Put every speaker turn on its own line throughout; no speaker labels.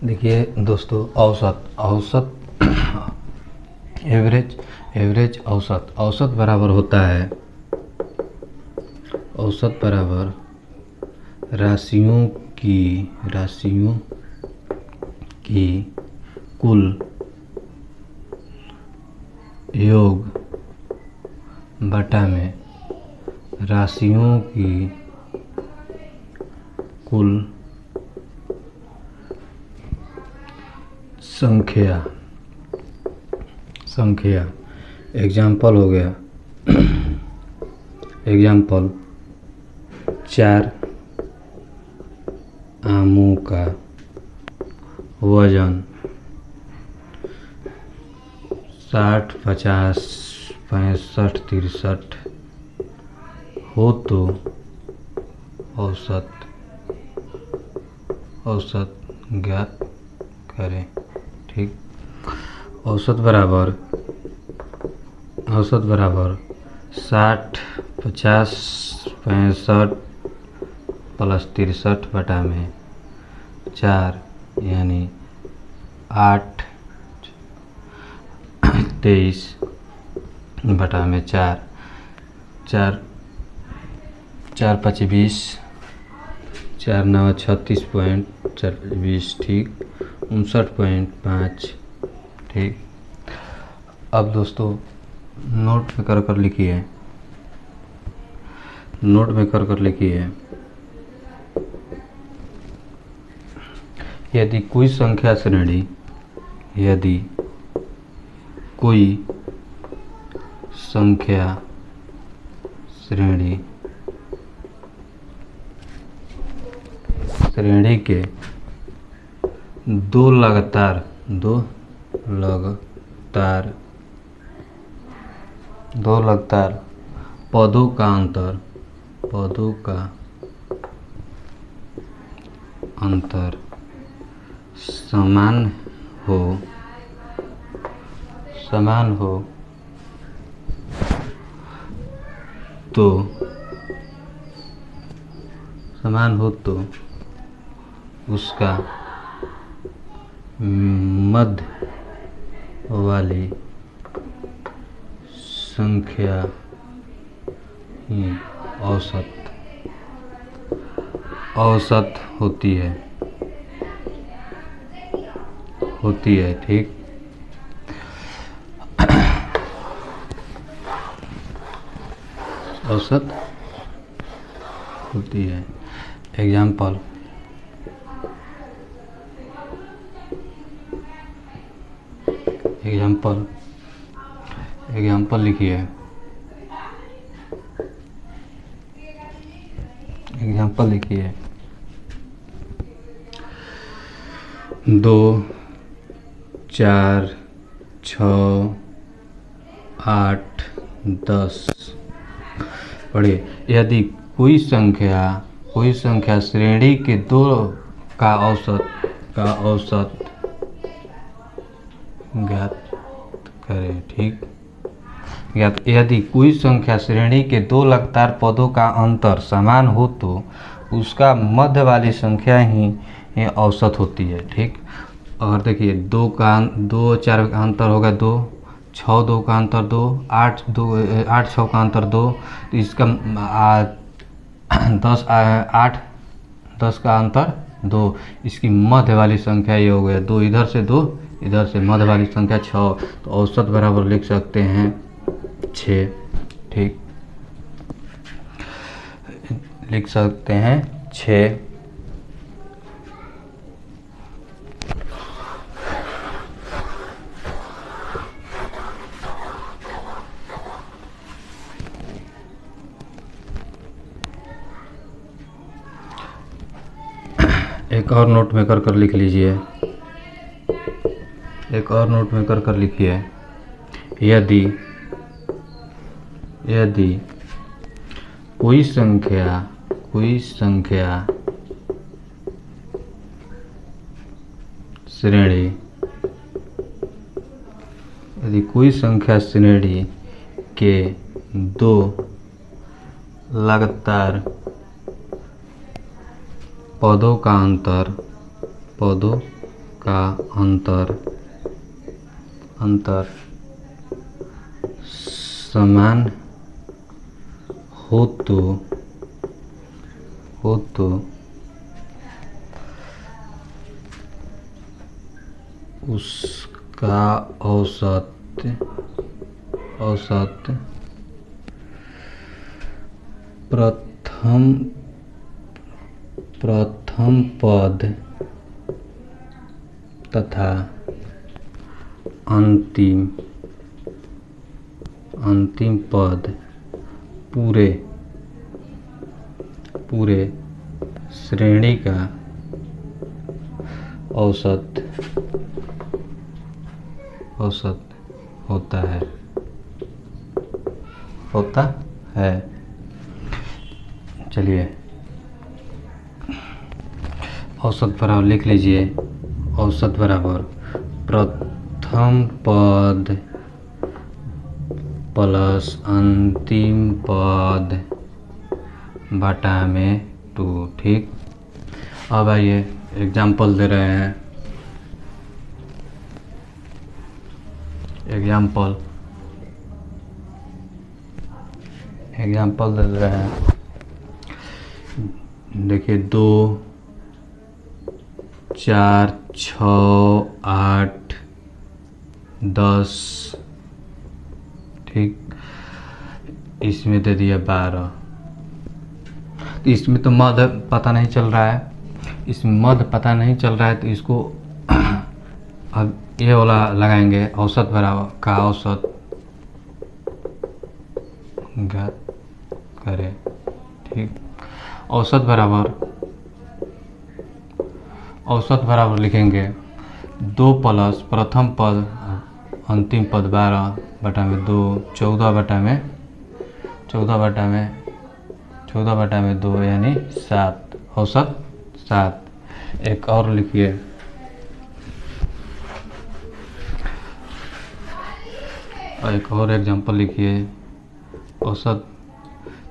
देखिए दोस्तों, औसत औसत एवरेज एवरेज औसत औसत बराबर होता है, औसत बराबर राशियों की कुल योग बटा में राशियों की कुल संख्या। एग्जाम्पल हो गया, एग्जाम्पल 4 आमों का वजन 60, 50, 65, 63 हो तो औसत ज्ञात करें। ठीक, औसत बराबर 60, 50, 65 प्लस 63 बटा में 4 यानी 8, 23 बटा में 4, 4 5 20, 4 9 36 पॉइंट 4 20। ठीक, 59.5। ठीक, अब दोस्तों नोट में कर लिखिए, नोट में कर लिखिए। यदि कोई संख्या श्रेणी श्रेणी के दो लगातार पदों का अंतर समान हो तो उसका मध्य वाली संख्या ही औसत होती है। ठीक, औसत होती है। एग्जाम्पल लिखिए, एग्जाम्पल लिखिए 2, 4, 6, 8, 10। पढ़िए, यदि कोई संख्या श्रेणी के दो का औसत ज्ञात करें। ठीक, यदि कोई संख्या श्रेणी के दो लगातार पदों का अंतर समान हो तो उसका मध्य वाली संख्या ही औसत होती है। ठीक, और देखिए 2 4 का अंतर होगा 2, 6 2 का अंतर 2, 8 6 का अंतर 2, तो इसका 10 का अंतर 2, इसकी मध्य वाली संख्या ये हो गया 2 इधर से 2 इधर से, मध्य वाली संख्या 6, तो औसत बराबर लिख सकते हैं 6। ठीक, लिख सकते हैं 6। एक और नोट में कर लिख लीजिए, एक और नोट में कर लिखिए। यदि कोई संख्या श्रेणी के दो लगातार पदों का अंतर का अंतर समान हो तो उसका औसत प्रथम पद तथा अंतिम पद पूरे श्रेणी का औसत होता है। चलिए औसत बराबर लिख लीजिए। औसत बराबर प्रथम पद प्लस अंतिम पद बटा में 2। ठीक, अब आइए एग्जाम्पल दे रहे हैं। एग्जाम्पल दे रहे हैं। देखिए 2, 4, 6, 8, 10। ठीक, इसमें दे दिया 12। इसमें तो मध्य पता नहीं चल रहा है। तो इसको अब ये वाला लगाएंगे। औसत बराबर का औसत ज्ञात करें। ठीक, औसत बराबर लिखेंगे 2 प्लस प्रथम पद अंतिम पद 12 बटा में 2, 14 बटा में 2 यानी 7। औसत 7। एक और लिखिए। एक और एग्जाम्पल लिखिए। औसत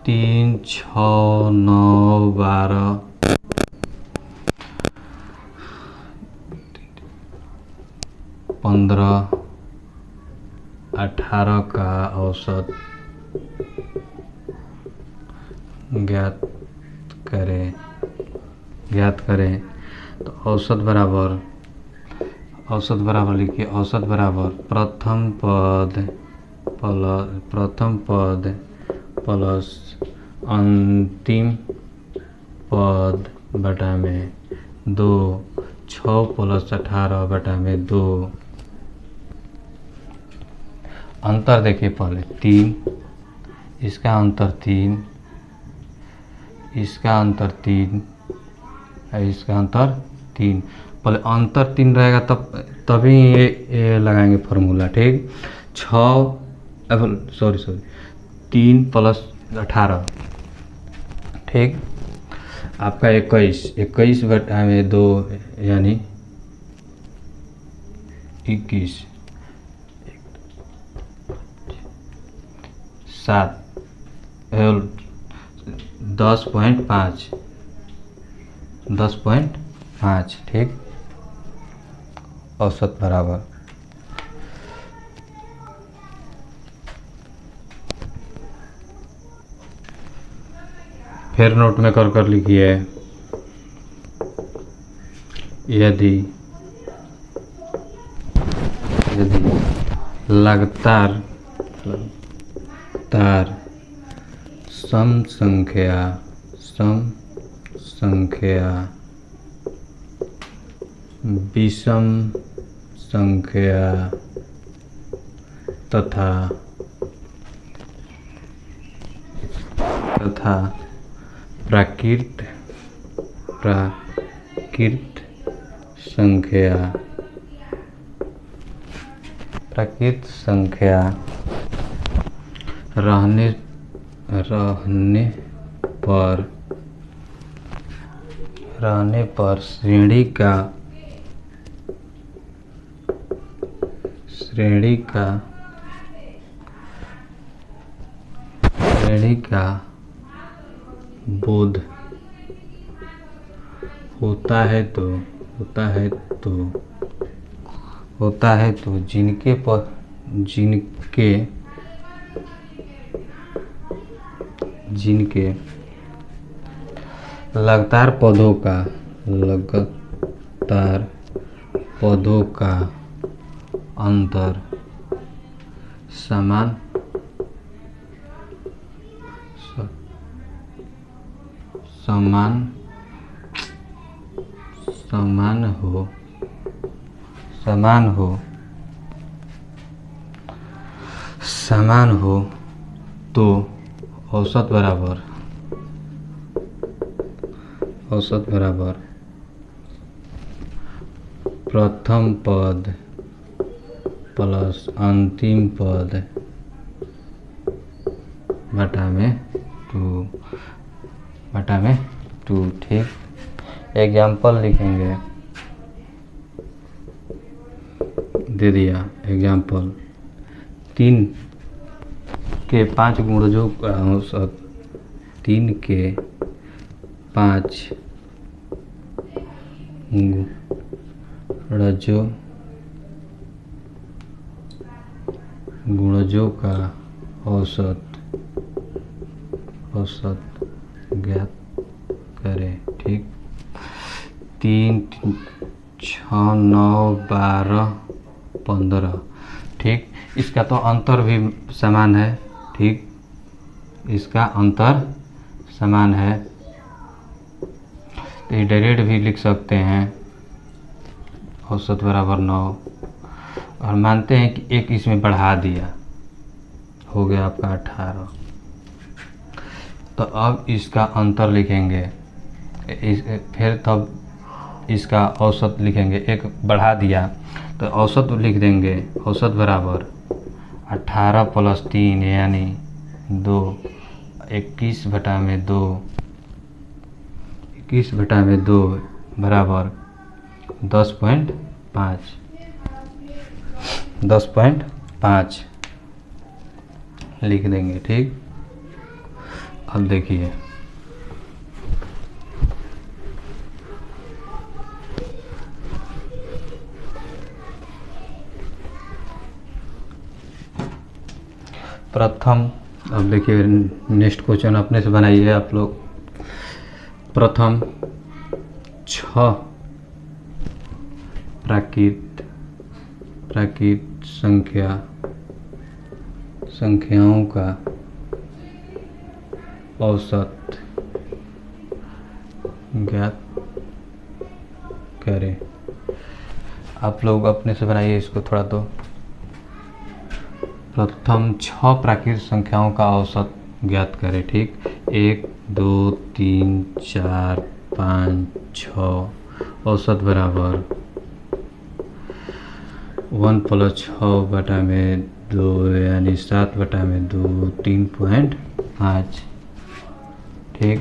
3, 6, 9, 12, 15, 18 का औसत ज्ञात करें। तो औसत बराबर लिखिए। औसत बराबर प्रथम पद प्लस अंतिम पद बटा में 2, 6 प्लस 18 बटा में 2। अंतर देखिए पहले 3, इसका अंतर 3, इसका अंतर 3, इसका अंतर 3। पहले अंतर 3 रहेगा तभी ये लगाएंगे फार्मूला। ठीक, 3 प्लस 18। ठीक, आपका 21 बटा में 2 यानी 21। 7 10.5। ठीक, औसत बराबर फिर नोट में कर लिखिए। यदि लगातार सम संख्या विषम संख्या तथा प्राकृत संख्या रहने पर श्रेणी का बोध होता है तो होता है तो जिनके लगातार पदों का अंतर समान हो तो औसत बराबर प्रथम पद प्लस अंतिम पद बटा में टू। ठीक, एग्जाम्पल लिखेंगे, दे दिया एग्जाम्पल। 3 के 5 गुणजों का औसत 3 के 5 गुणजों का औसत ज्ञात करें। ठीक, 3, 6, 9, 12, 15। ठीक, इसका तो अंतर भी समान है। ठीक, इसका अंतर समान है, तो ये डायरेक्ट भी लिख सकते हैं, औसत बराबर 9। और मानते हैं कि एक इसमें बढ़ा दिया, हो गया आपका 18। तो अब इसका अंतर लिखेंगे, फिर तब इसका औसत लिखेंगे। एक बढ़ा दिया तो औसत लिख देंगे, औसत बराबर 18 प्लस 3 यानी 2, 21/2 बराबर 10.5 लिख देंगे। ठीक, अब देखिए, प्रथम, अब देखिए नेक्स्ट क्वेश्चन अपने से बनाइए आप लोग। प्रथम 6 प्राकृत संख्याओं का औसत ज्ञात करें। आप लोग अपने से बनाइए इसको थोड़ा। तो प्रथम 6 प्राकृत संख्याओं का औसत ज्ञात करें। ठीक, 1, 2, 3, 4, 5, 6। औसत बराबर 1 प्लस 6/2 यानी 7/2, 3.5। ठीक,